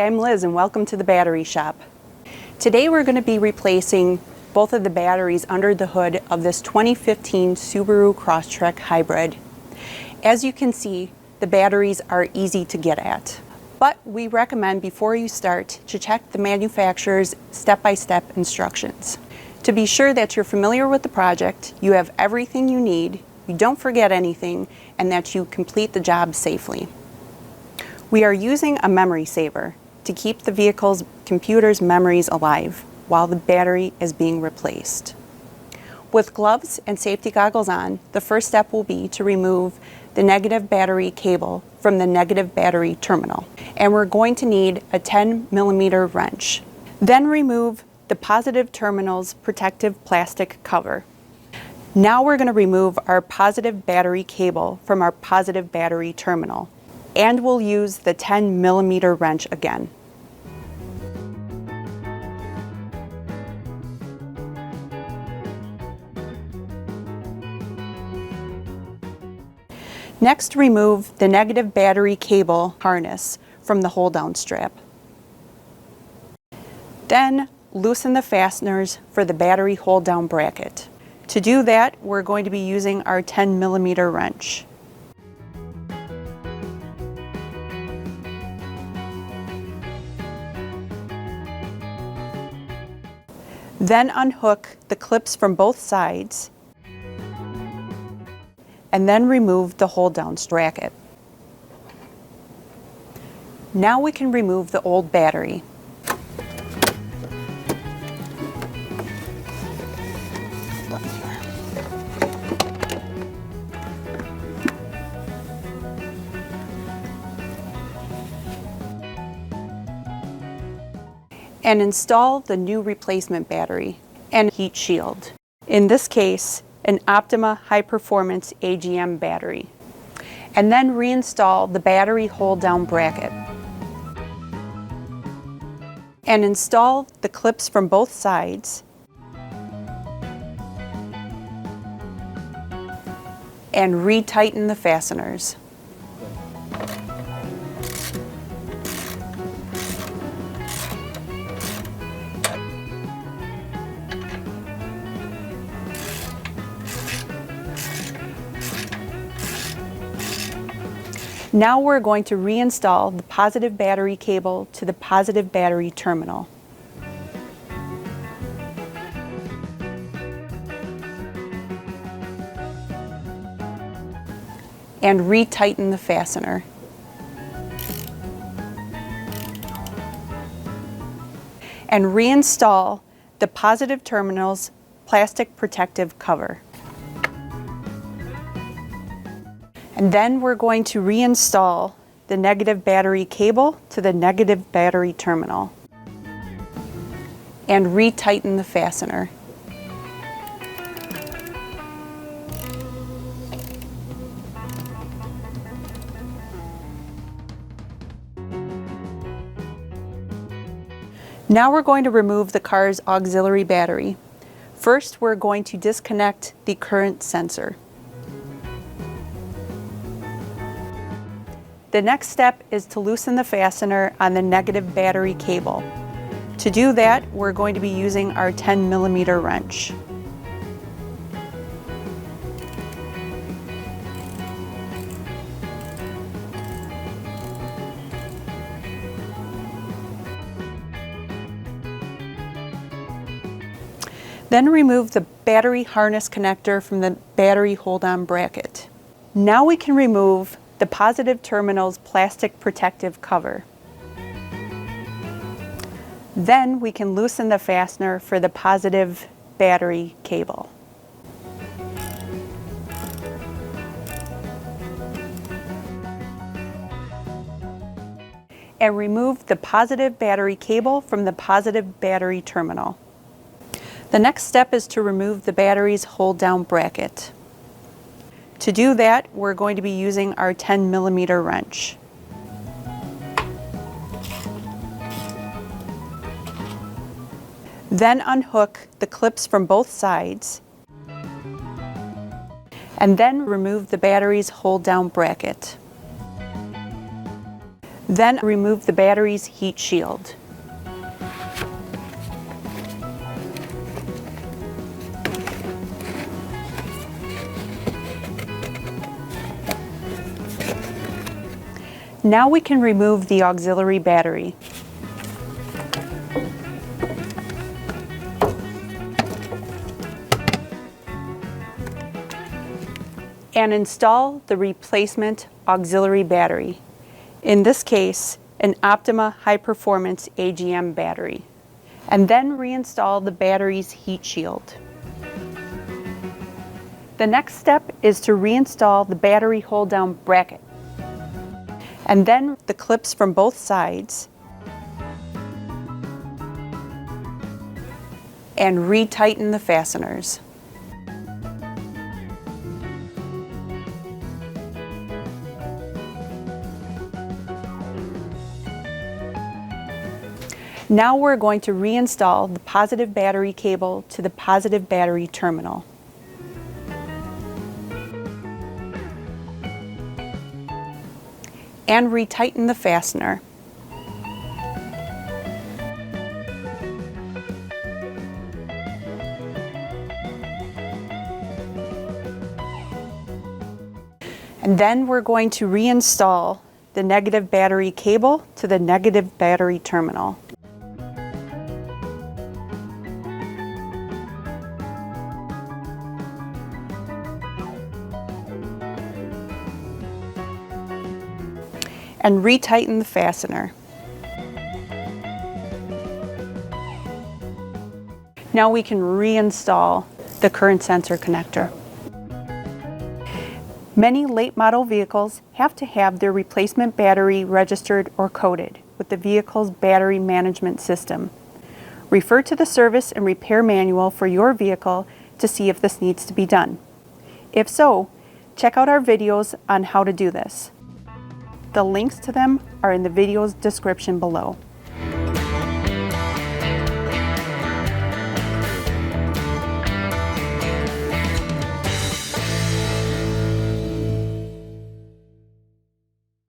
I'm Liz and welcome to the battery shop. Today we're going to be replacing both of the batteries under the hood of this 2015 Subaru Crosstrek hybrid. As you can see, the batteries are easy to get at, but we recommend before you start to check the manufacturer's step-by-step instructions. To be sure that you're familiar with the project, you have everything you need, you don't forget anything, and that you complete the job safely. We are using a memory saver to keep the vehicle's computer's memories alive while the battery is being replaced. With gloves and safety goggles on, the first step will be to remove the negative battery cable from the negative battery terminal. And we're going to need a 10mm wrench. Then remove the positive terminal's protective plastic cover. Now we're going to remove our positive battery cable from our positive battery terminal. And we'll use the 10mm wrench again. Next, remove the negative battery cable harness from the hold-down strap. Then, loosen the fasteners for the battery hold-down bracket. To do that, we're going to be using our 10mm wrench. Then unhook the clips from both sides and then remove the hold-down bracket. Now we can remove the old battery. And install the new replacement battery and heat shield. In this case, an Optima High Performance AGM battery. And then reinstall the battery hold-down bracket. And install the clips from both sides. And retighten the fasteners. Now we're going to reinstall the positive battery cable to the positive battery terminal. And retighten the fastener. And reinstall the positive terminal's plastic protective cover. And then we're going to reinstall the negative battery cable to the negative battery terminal and retighten the fastener. Now we're going to remove the car's auxiliary battery. First, we're going to disconnect the current sensor. The next step is to loosen the fastener on the negative battery cable. To do that, we're going to be using our 10mm wrench. Then remove the battery harness connector from the battery hold-on bracket. Now we can remove the positive terminal's plastic protective cover. Then we can loosen the fastener for the positive battery cable. And remove the positive battery cable from the positive battery terminal. The next step is to remove the battery's hold-down bracket. To do that, we're going to be using our 10mm wrench. Then unhook the clips from both sides and then remove the battery's hold-down bracket. Then remove the battery's heat shield. Now we can remove the auxiliary battery. And install the replacement auxiliary battery. In this case, an Optima High Performance AGM battery. And then reinstall the battery's heat shield. The next step is to reinstall the battery hold-down bracket. And then the clips from both sides. And retighten the fasteners. Now we're going to reinstall the positive battery cable to the positive battery terminal. And retighten the fastener. And then we're going to reinstall the negative battery cable to the negative battery terminal. And retighten the fastener. Now we can reinstall the current sensor connector. Many late model vehicles have to have their replacement battery registered or coded with the vehicle's battery management system. Refer to the service and repair manual for your vehicle to see if this needs to be done. If so, check out our videos on how to do this. The links to them are in the video's description below.